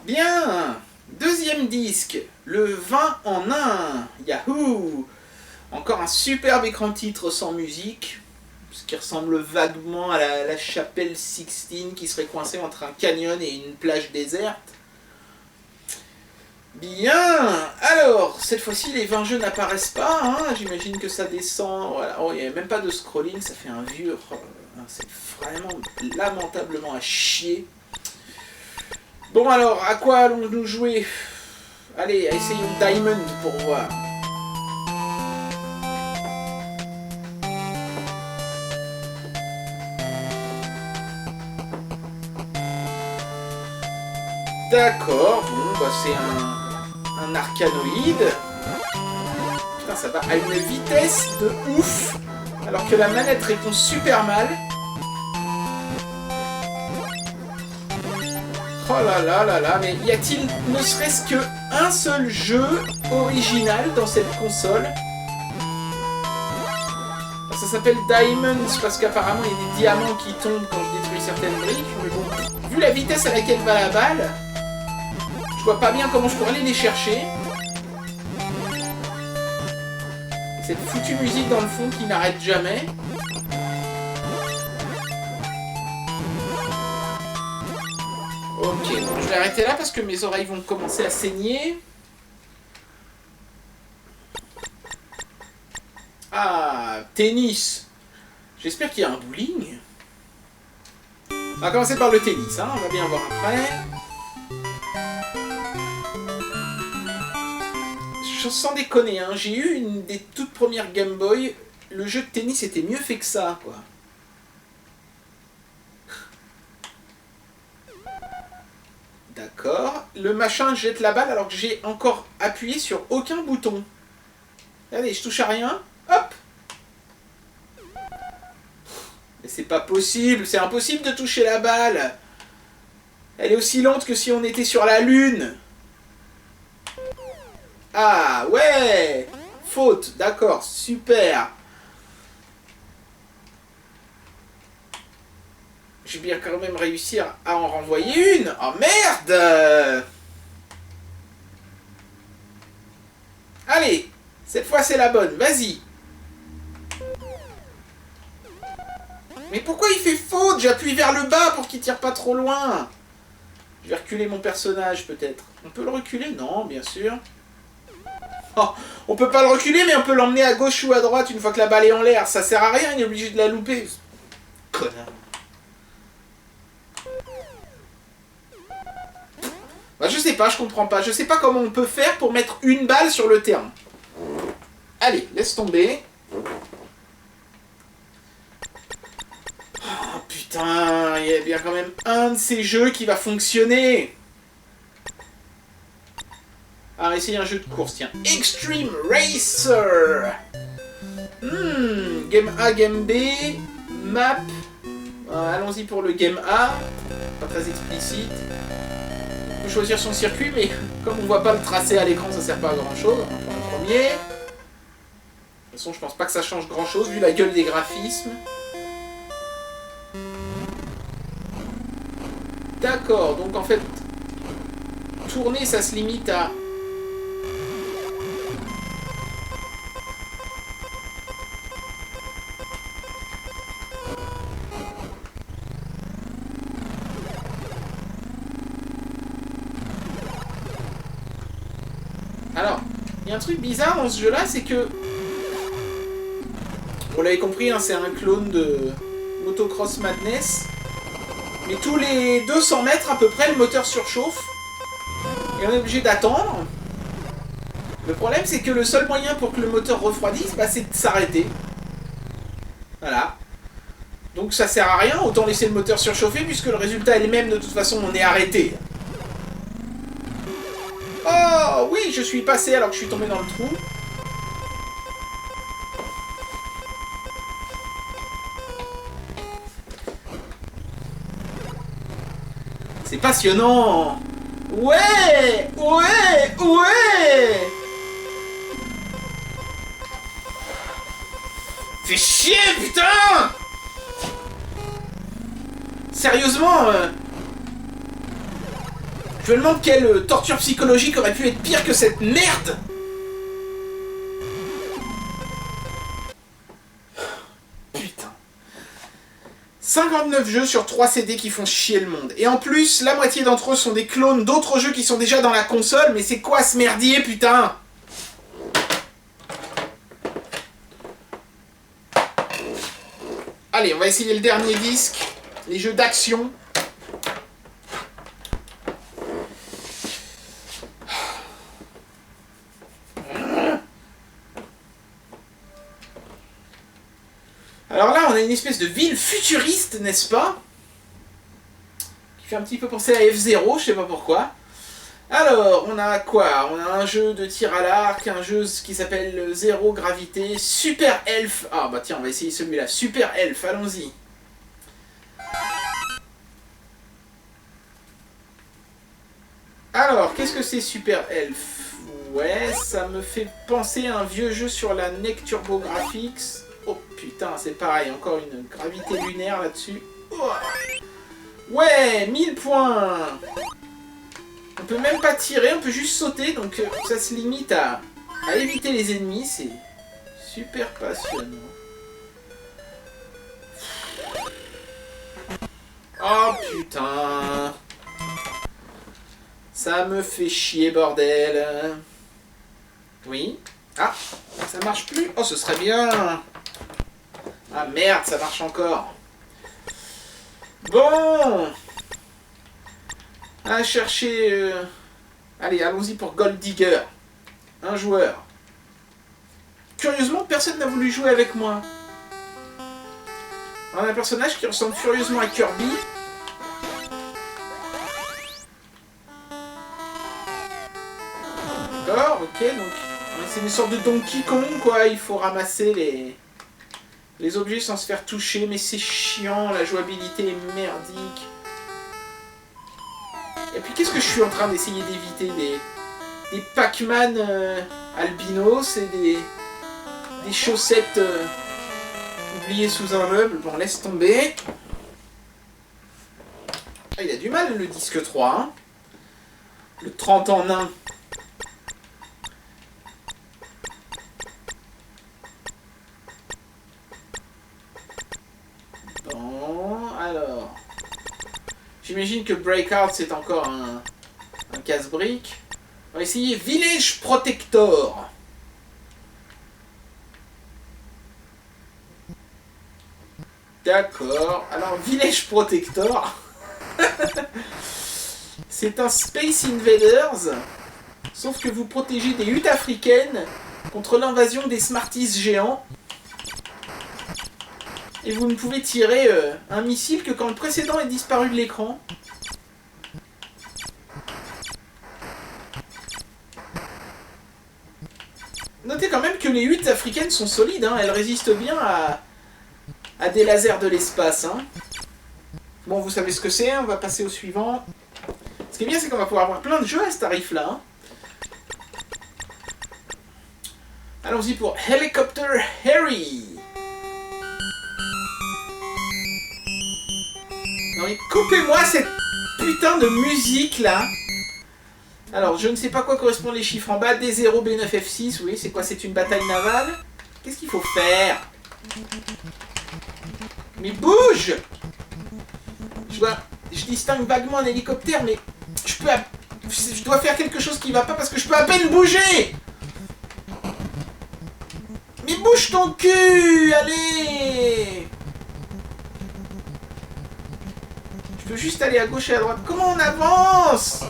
Bien. Deuxième disque, le 20 en 1. Yahoo! Encore un superbe écran titre sans musique, ce qui ressemble vaguement à la chapelle Sixtine qui serait coincée entre un canyon et une plage déserte. Bien. Alors, cette fois-ci, les 20 jeux n'apparaissent pas. Hein. J'imagine que ça descend. Voilà. Oh, il n'y a même pas de scrolling, ça fait un vieux... c'est vraiment lamentablement à chier. Bon alors, à quoi allons-nous jouer? Allez, essayons Diamond pour voir. D'accord, bon, bah c'est un arcanoïde. Putain, ça va à une vitesse de ouf, alors que la manette répond super mal. Oh là là là là, mais y a-t-il ne serait-ce que un seul jeu original dans cette console? Ça s'appelle Diamonds parce qu'apparemment il y a des diamants qui tombent quand je détruis certaines briques, mais bon, vu la vitesse à laquelle va la balle, je vois pas bien comment je pourrais aller les chercher. Cette foutue musique dans le fond qui n'arrête jamais. Ok, bon, je vais arrêter là parce que mes oreilles vont commencer à saigner. Ah, tennis. J'espère qu'il y a un bowling. On va commencer par le tennis, hein, on va bien voir après. Sans déconner, hein, j'ai eu une des toutes premières Game Boy. Le jeu de tennis était mieux fait que ça, quoi. D'accord. Le machin jette la balle alors que j'ai encore appuyé sur aucun bouton. Allez, je touche à rien. Hop! Mais c'est pas possible, c'est impossible de toucher la balle. Elle est aussi lente que si on était sur la Lune. Ah, ouais! Faute, d'accord, super. Je vais bien quand même réussir à en renvoyer une. Oh merde! Allez, cette fois c'est la bonne, vas-y. Mais pourquoi il fait faute? J'appuie vers le bas pour qu'il tire pas trop loin. Je vais reculer mon personnage peut-être. On peut le reculer? Non, bien sûr. Oh, on peut pas le reculer, mais on peut l'emmener à gauche ou à droite une fois que la balle est en l'air. Ça sert à rien, il est obligé de la louper. Connard. Bah, je sais pas, je comprends pas. Je sais pas comment on peut faire pour mettre une balle sur le terrain. Allez, laisse tomber. Oh putain, il y a bien quand même un de ces jeux qui va fonctionner. Alors, essayez un jeu de course, tiens. Extreme Racer. Game A, Game B, map. Allons-y pour le Game A. Pas très explicite. On peut choisir son circuit, mais comme on voit pas le tracé à l'écran, ça sert pas à grand chose. On va prendre le premier. De toute façon, je pense pas que ça change grand chose vu la gueule des graphismes. D'accord, donc en fait, tourner, ça se limite à... Alors, il y a un truc bizarre dans ce jeu-là, c'est que... Vous l'avez compris, hein, c'est un clone de Motocross Madness. Mais tous les 200 mètres à peu près, le moteur surchauffe. Et on est obligé d'attendre. Le problème, c'est que le seul moyen pour que le moteur refroidisse, bah, c'est de s'arrêter. Voilà. Donc ça sert à rien, autant laisser le moteur surchauffer, puisque le résultat est le même, de toute façon, on est arrêté. Oh, oui, je suis passé alors que je suis tombé dans le trou. C'est passionnant. Ouais, ouais, ouais. Fais chier, putain. Sérieusement, Je me demande quelle torture psychologique aurait pu être pire que cette merde. Putain. 59 jeux sur 3 CD qui font chier le monde. Et en plus, la moitié d'entre eux sont des clones d'autres jeux qui sont déjà dans la console. Mais c'est quoi ce merdier, putain? Allez, on va essayer le dernier disque. Les jeux d'action. Alors là, on a une espèce de ville futuriste, n'est-ce pas? Qui fait un petit peu penser à F0, je sais pas pourquoi. Alors, on a quoi? On a un jeu de tir à l'arc, un jeu qui s'appelle Zéro Gravité, Super Elf. Ah bah tiens, on va essayer celui-là. Super Elf, allons-y. Alors, qu'est-ce que c'est Super Elf? Ouais, ça me fait penser à un vieux jeu sur la NEC Turbo Graphics. Oh putain, c'est pareil, encore une gravité lunaire là-dessus. Oh. Ouais, 1000 points. On peut même pas tirer, on peut juste sauter, donc ça se limite à éviter les ennemis, c'est super passionnant. Oh putain. Ça me fait chier, bordel. Oui. Ah, ça marche plus. Oh, ce serait bien. Ah merde, ça marche encore. Bon. À chercher... Allez, allons-y pour Gold Digger. Un joueur. Curieusement, personne n'a voulu jouer avec moi. On a un personnage qui ressemble furieusement à Kirby. D'accord, ok, donc... C'est une sorte de Donkey Kong, quoi. Il faut ramasser les objets sans se faire toucher, mais c'est chiant, la jouabilité est merdique. Et puis qu'est-ce que je suis en train d'essayer d'éviter? Des Pac-Man albinos et des chaussettes oubliées sous un meuble. Bon, laisse tomber. Ah, il a du mal, le disque 3. Hein. Le 30 en 1. Alors, j'imagine que Breakout c'est encore un casse-brique. On va essayer Village Protector. D'accord. Alors Village Protector, c'est un Space Invaders, sauf que vous protégez des huttes africaines contre l'invasion des Smarties géants. Et vous ne pouvez tirer un missile que quand le précédent est disparu de l'écran. Notez quand même que les huttes africaines sont solides, hein. Elles résistent bien à des lasers de l'espace. Hein. Bon, vous savez ce que c'est, on va passer au suivant. Ce qui est bien, c'est qu'on va pouvoir avoir plein de jeux à ce tarif-là. Hein. Allons-y pour Helicopter Harry. Non mais coupez-moi cette putain de musique là. Alors je ne sais pas quoi correspondent les chiffres en bas. D0, B9, F6, oui c'est quoi? C'est une bataille navale? Qu'est-ce qu'il faut faire? Mais bouge! Je distingue vaguement un hélicoptère mais je dois faire quelque chose qui va pas parce que je peux à peine bouger! Mais bouge ton cul! Allez! Je peux juste aller à gauche et à droite. Comment on avance?